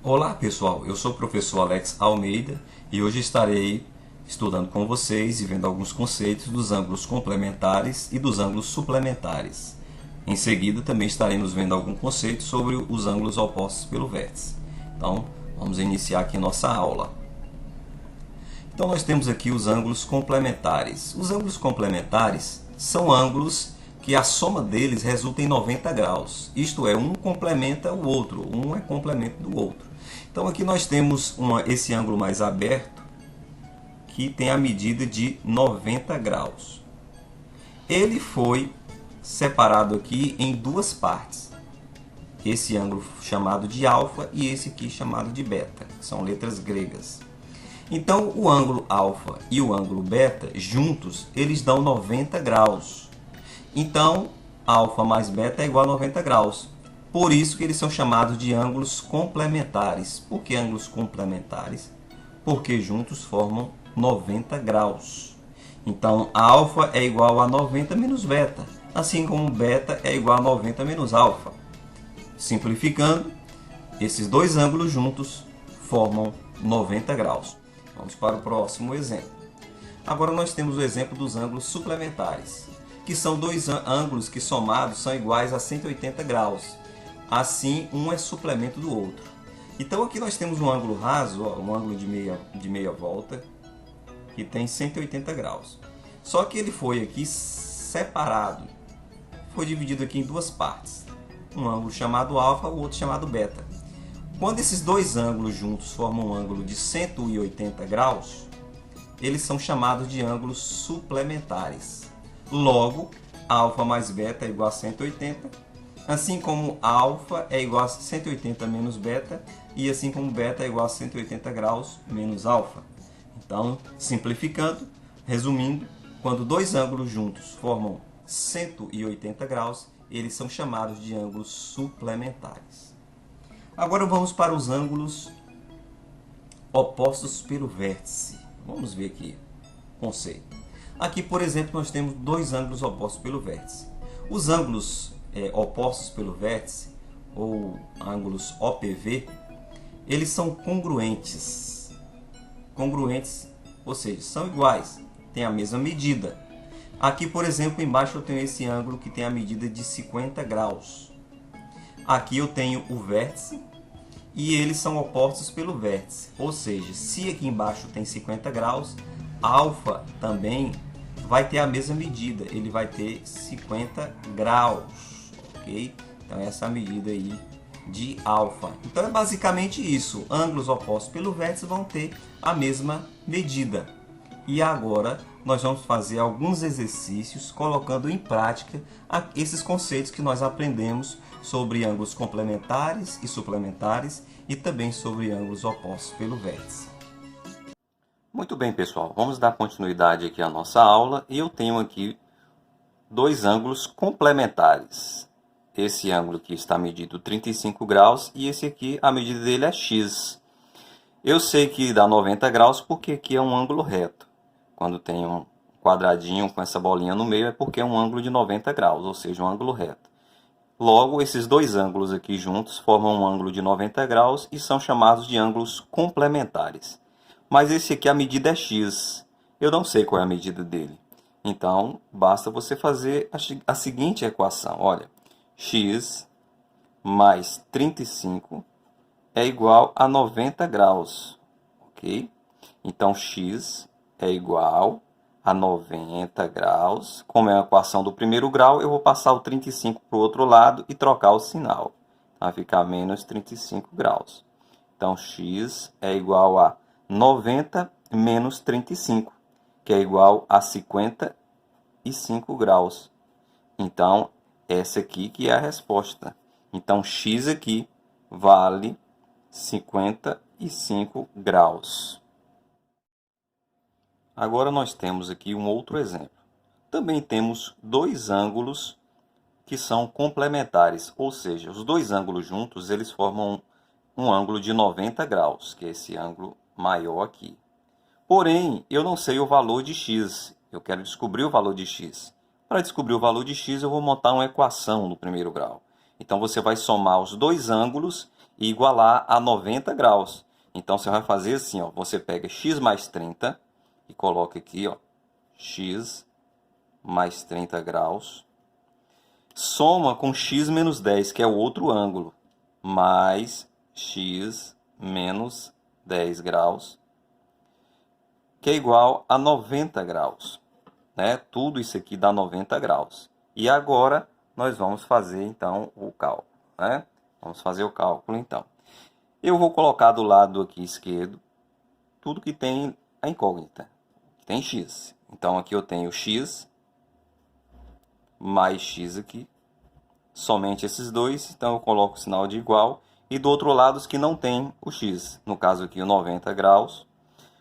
Olá pessoal, eu sou o professor Alex Almeida e hoje estarei estudando com vocês e vendo alguns conceitos dos ângulos complementares e dos ângulos suplementares. Em seguida também estaremos vendo algum conceito sobre os ângulos opostos pelo vértice. Então vamos iniciar aqui nossa aula. Então nós temos aqui os ângulos complementares. Os ângulos complementares são ângulos que a soma deles resulta em 90 graus. Isto é, um complementa o outro, um é complemento do outro. Então aqui nós temos esse ângulo mais aberto, que tem a medida de 90 graus. Ele foi separado aqui em duas partes. Esse ângulo chamado de alfa e esse aqui chamado de beta, que são letras gregas. Então o ângulo alfa e o ângulo beta, juntos, eles dão 90 graus. Então, alfa mais beta é igual a 90 graus. Por isso que eles são chamados de ângulos complementares. Por que ângulos complementares? Porque juntos formam 90 graus. Então, alfa é igual a 90 menos beta, assim como beta é igual a 90 menos alfa. Simplificando, esses dois ângulos juntos formam 90 graus. Vamos para o próximo exemplo. Agora nós temos o exemplo dos ângulos suplementares, que são dois ângulos que somados são iguais a 180 graus. Assim, um é suplemento do outro. Então aqui nós temos um ângulo raso, um ângulo de meia volta, que tem 180 graus. Só que ele foi aqui separado, foi dividido aqui em duas partes. Um ângulo chamado alfa, o outro chamado beta. Quando esses dois ângulos juntos formam um ângulo de 180 graus, eles são chamados de ângulos suplementares. Logo, alfa mais beta é igual a 180, assim como alfa é igual a 180 menos beta, e assim como beta é igual a 180 graus menos alfa. Então, simplificando, resumindo, quando dois ângulos juntos formam 180 graus, eles são chamados de ângulos suplementares. Agora vamos para os ângulos opostos pelo vértice. Vamos ver aqui o conceito. Aqui, por exemplo, nós temos dois ângulos opostos pelo vértice. Os ângulos opostos pelo vértice, ou ângulos OPV, eles são congruentes. Congruentes, ou seja, são iguais, têm a mesma medida. Aqui, por exemplo, embaixo eu tenho esse ângulo que tem a medida de 50 graus. Aqui eu tenho o vértice e eles são opostos pelo vértice. Ou seja, se aqui embaixo tem 50 graus, alfa também vai ter a mesma medida. Ele vai ter 50 graus, ok? Então essa é a medida aí de alfa. Então é basicamente isso. Ângulos opostos pelo vértice vão ter a mesma medida. E agora nós vamos fazer alguns exercícios colocando em prática esses conceitos que nós aprendemos sobre ângulos complementares e suplementares e também sobre ângulos opostos pelo vértice. Muito bem, pessoal, vamos dar continuidade aqui à nossa aula e eu tenho aqui dois ângulos complementares. Esse ângulo aqui está medido 35 graus e esse aqui, a medida dele é x. Eu sei que dá 90 graus porque aqui é um ângulo reto. Quando tem um quadradinho com essa bolinha no meio é porque é um ângulo de 90 graus, ou seja, um ângulo reto. Logo, esses dois ângulos aqui juntos formam um ângulo de 90 graus e são chamados de ângulos complementares. Mas esse aqui, a medida é x. Eu não sei qual é a medida dele. Então, basta você fazer a seguinte equação. Olha, x mais 35 é igual a 90 graus. Ok? Então, x é igual a 90 graus. Como é a equação do primeiro grau, eu vou passar o 35 para o outro lado e trocar o sinal. Vai ficar menos 35 graus. Então, x é igual a 90 menos 35, que é igual a 55 graus. Então, essa aqui que é a resposta. Então, x aqui vale 55 graus. Agora nós temos aqui um outro exemplo. Também temos dois ângulos que são complementares, ou seja, os dois ângulos juntos eles formam um ângulo de 90 graus, que é esse ângulo maior aqui. Porém, eu não sei o valor de x, eu quero descobrir o valor de x. Para descobrir o valor de x, eu vou montar uma equação no primeiro grau. Então, você vai somar os dois ângulos e igualar a 90 graus. Então, você vai fazer assim, ó, você pega x mais 30 e coloca aqui, ó, x mais 30 graus, soma com x menos 10, que é o outro ângulo, mais x menos 10 graus, que é igual a 90 graus. Né? Tudo isso aqui dá 90 graus. E agora nós vamos fazer então o cálculo. Né? Vamos fazer o cálculo então. Eu vou colocar do lado aqui esquerdo tudo que tem a incógnita, que tem x. Então aqui eu tenho x mais x aqui, somente esses dois, então eu coloco o sinal de igual. E do outro lado os que não tem o x, no caso aqui o 90 graus.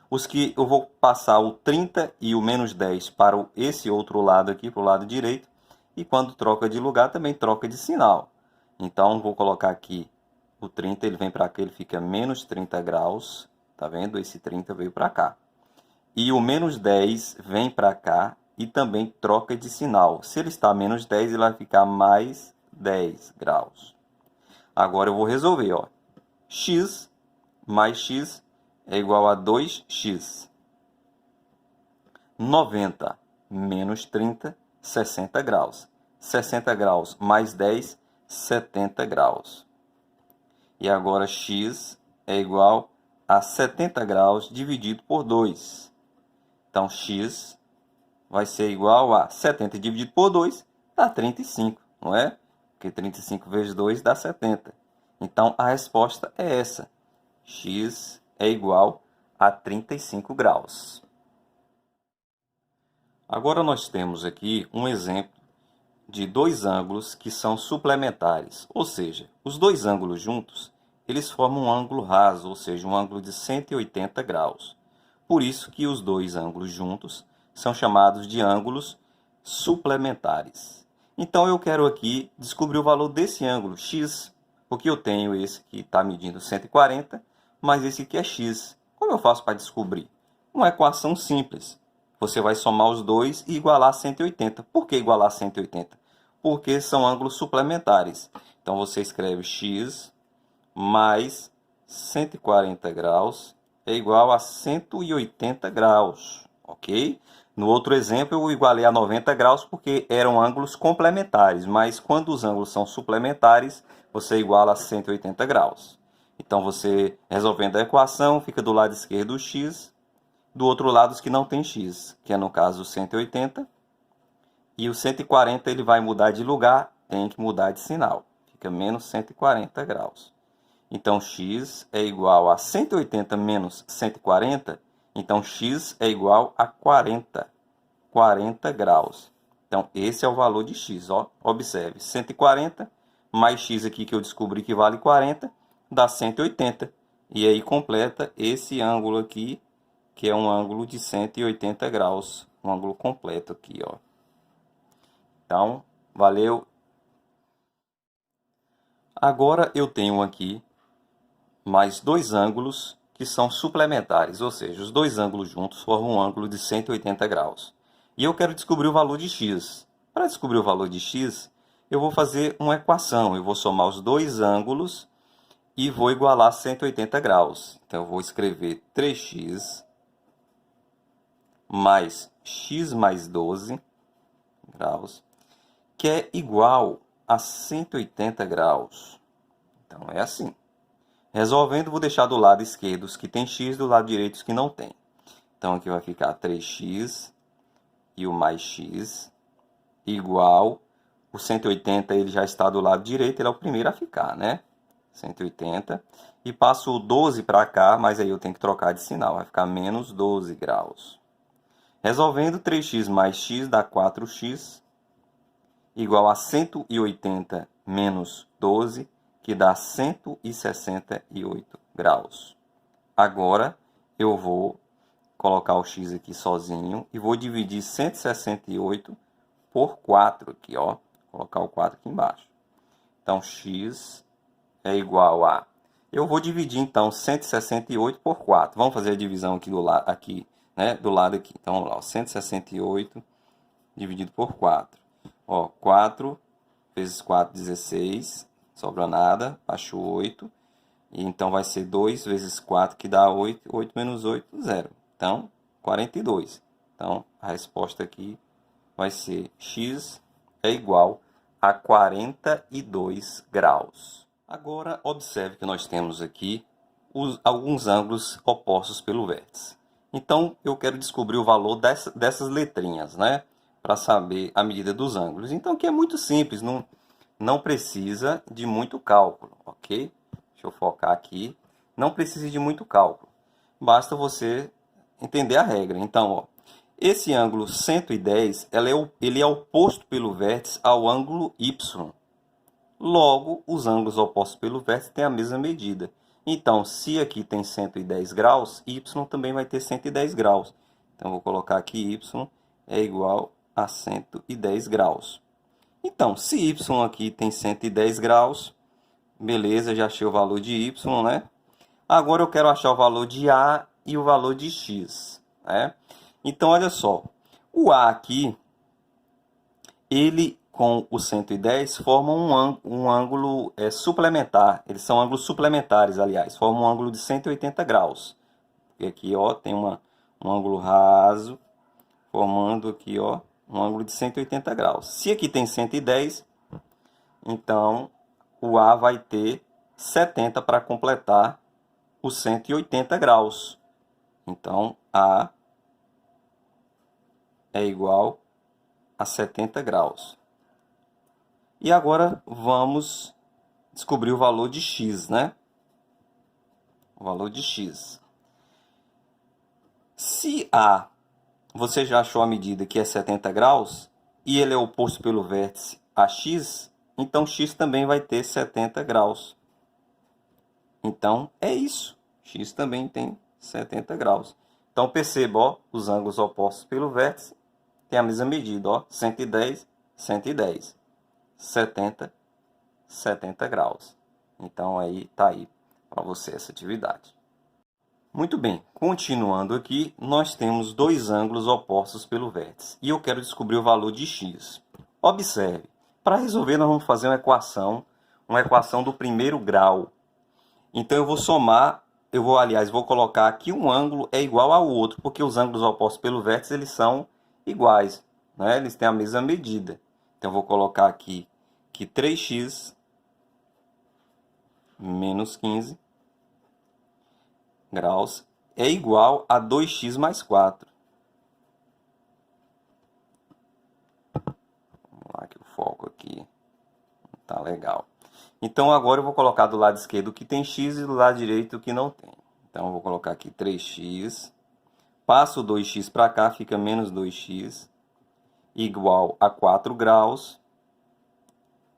Os que eu vou passar o 30 e o menos 10 para esse outro lado aqui, para o lado direito. E quando troca de lugar, também troca de sinal. Então, vou colocar aqui o 30, ele vem para cá, ele fica menos 30 graus. Tá vendo? Esse 30 veio para cá. E o menos 10 vem para cá e também troca de sinal. Se ele está menos 10, ele vai ficar mais 10 graus. Agora eu vou resolver, ó. X mais x é igual a 2x. 90 menos 30, 60 graus. 60 graus mais 10, 70 graus. E agora x é igual a 70 graus dividido por 2. Então, x vai ser igual a 70 dividido por 2, dá 35, não é? Porque 35 vezes 2 dá 70. Então, a resposta é essa. X é igual a 35 graus. Agora nós temos aqui um exemplo de dois ângulos que são suplementares, ou seja, os dois ângulos juntos, eles formam um ângulo raso, ou seja, um ângulo de 180 graus. Por isso que os dois ângulos juntos são chamados de ângulos suplementares. Então eu quero aqui descobrir o valor desse ângulo x, porque eu tenho esse que está medindo 140, mas esse aqui é x. Como eu faço para descobrir? Uma equação simples. Você vai somar os dois e igualar 180. Por que igualar 180? Porque são ângulos suplementares. Então, você escreve x mais 140 graus é igual a 180 graus. Ok? No outro exemplo, eu igualei a 90 graus porque eram ângulos complementares. Mas quando os ângulos são suplementares, você iguala a 180 graus. Então, você resolvendo a equação, fica do lado esquerdo o x, do outro lado os que não tem x, que é no caso o 180. E o 140 ele vai mudar de lugar, tem que mudar de sinal. Fica menos 140 graus. Então, x é igual a 180 menos 140. Então, x é igual a 40 graus. Então, esse é o valor de x. Ó. Observe, 140 mais x aqui que eu descobri que vale 40, dá 180. E aí completa esse ângulo aqui, que é um ângulo de 180 graus. Um ângulo completo aqui, ó. Então, valeu. Agora eu tenho aqui mais dois ângulos que são suplementares, ou seja, os dois ângulos juntos formam um ângulo de 180 graus. E eu quero descobrir o valor de x. Para descobrir o valor de x, eu vou fazer uma equação. Eu vou somar os dois ângulos e vou igualar 180 graus. Então, eu vou escrever 3x mais x mais 12 graus, que é igual a 180 graus. Então, é assim. Resolvendo, vou deixar do lado esquerdo os que tem x, do lado direito os que não tem. Então, aqui vai ficar 3x e o mais x igual. O 180 ele já está do lado direito, ele é o primeiro a ficar, né? 180. E passo o 12 para cá, mas aí eu tenho que trocar de sinal. Vai ficar menos 12 graus. Resolvendo, 3x mais x dá 4x, igual a 180 menos 12, que dá 168 graus. Agora, eu vou colocar o x aqui sozinho e vou dividir 168 por 4 aqui, ó. Vou colocar o 4 aqui embaixo. Então, x é igual a... Eu vou dividir, então, 168 por 4. Vamos fazer a divisão aqui do lado aqui, né? Do lado aqui. Então, vamos lá, ó. 168 dividido por 4. Ó, 4 vezes 4, 16. Sobra nada, baixo 8. E então vai ser 2 vezes 4, que dá 8. 8 menos 8, 0. Então, 42. Então, a resposta aqui vai ser x é igual a 42 graus. Agora, observe que nós temos aqui alguns ângulos opostos pelo vértice. Então, eu quero descobrir o valor dessas letrinhas, né? Para saber a medida dos ângulos. Então, aqui é muito simples, não precisa de muito cálculo, ok? Deixa eu focar aqui. Não precisa de muito cálculo. Basta você entender a regra. Então, ó, esse ângulo 110, ele é oposto pelo vértice ao ângulo Y. Logo, os ângulos opostos pelo vértice têm a mesma medida. Então, se aqui tem 110 graus, Y também vai ter 110 graus. Então, vou colocar aqui Y é igual a 110 graus. Então, se Y aqui tem 110 graus, beleza, já achei o valor de Y, né? Agora eu quero achar o valor de A e o valor de X, né? Então, olha só, o A aqui, ele com o 110 formam um ângulo suplementar. Eles são ângulos suplementares, aliás, formam um ângulo de 180 graus. E aqui, ó, tem um ângulo raso, formando aqui, ó, um ângulo de 180 graus. Se aqui tem 110, então o A vai ter 70 para completar os 180 graus. Então, A é igual a 70 graus. E agora vamos descobrir o valor de x, né? O valor de x. Se A, você já achou a medida que é 70 graus, e ele é oposto pelo vértice a x, então x também vai ter 70 graus. Então, é isso. X também tem 70 graus. Então, perceba, ó, os ângulos opostos pelo vértice têm a mesma medida, ó, 110, 110. 70, 70 graus. Então, aí tá aí para você essa atividade. Muito bem, continuando aqui, nós temos dois ângulos opostos pelo vértice. E eu quero descobrir o valor de x. Observe, para resolver nós vamos fazer uma equação do primeiro grau. Então, eu vou somar, vou colocar aqui um ângulo é igual ao outro, porque os ângulos opostos pelo vértice, eles são iguais, né? Eles têm a mesma medida. Então, eu vou colocar aqui que 3x menos 15 graus é igual a 2x mais 4. Vamos lá que o foco aqui não tá legal. Então, agora eu vou colocar do lado esquerdo o que tem x e do lado direito o que não tem. Então, eu vou colocar aqui 3x. Passo o 2x para cá, fica menos 2x igual a 4 graus.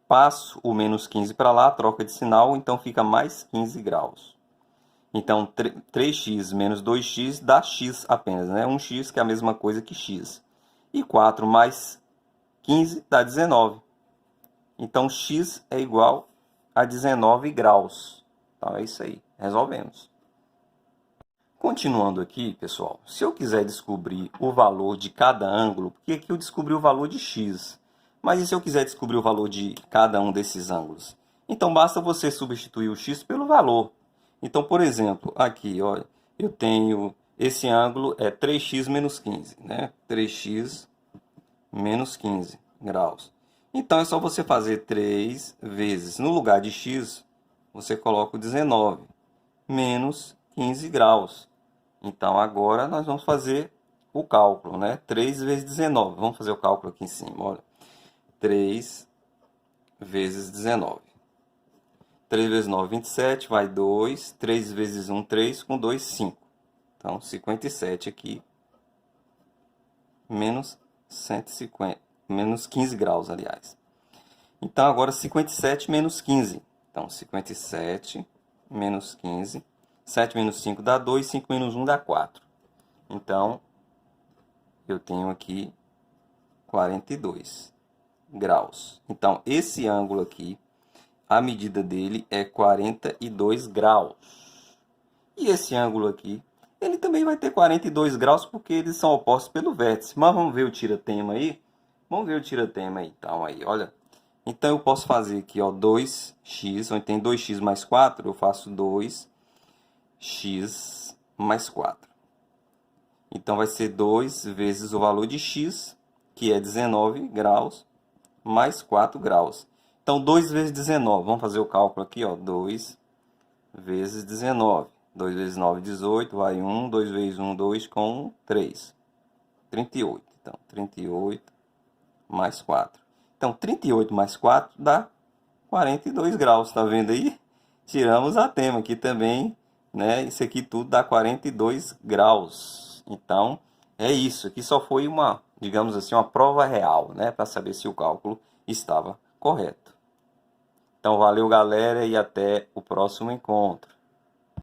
Passo o menos 15 para lá, troca de sinal, então fica mais 15 graus. Então, 3x menos 2x dá x apenas, né? 1x que é a mesma coisa que x. E 4 mais 15 dá 19. Então, x é igual a 19 graus. Então, é isso aí. Resolvemos. Continuando aqui, pessoal, se eu quiser descobrir o valor de cada ângulo, porque aqui eu descobri o valor de x, mas e se eu quiser descobrir o valor de cada um desses ângulos? Então, basta você substituir o x pelo valor. Então, por exemplo, aqui, olha, eu tenho esse ângulo é 3x menos 15, né? 3x menos 15 graus. Então, é só você fazer 3 vezes, no lugar de x, você coloca o 19, menos 15 graus. Então, agora nós vamos fazer o cálculo, né? 3 vezes 19. Vamos fazer o cálculo aqui em cima, olha. 3 vezes 19. 3 vezes 9, 27, vai 2. 3 vezes 1, 3, com 2, 5. Então, 57 aqui, menos 150, menos 15 graus, aliás. Então, agora 57 menos 15. Então, 57 menos 15. 7 menos 5 dá 2, 5 menos 1 dá 4. Então, eu tenho aqui 42 graus. Então, esse ângulo aqui, a medida dele é 42 graus. E esse ângulo aqui, ele também vai ter 42 graus, porque eles são opostos pelo vértice. Mas vamos ver o tiratema aí? Vamos ver o tiratema aí. Então, aí, olha. Então, eu posso fazer aqui, ó, 2x, onde tem 2x mais 4, eu faço 2x mais 4. Então, vai ser 2 vezes o valor de x, que é 19 graus, mais 4 graus. Então, 2 vezes 19, vamos fazer o cálculo aqui, ó, 2 vezes 19. 2 vezes 9, 18, vai 1, 2 vezes 1, 2, com 3. 38. Então, 38 mais 4. Então, 38 mais 4 dá 42 graus, tá vendo aí? Tiramos a tema aqui também, né? Isso aqui tudo dá 42 graus. Então, é isso. Aqui só foi uma, digamos assim, uma prova real, né? Para saber se o cálculo estava correto. Então, valeu, galera, e até o próximo encontro.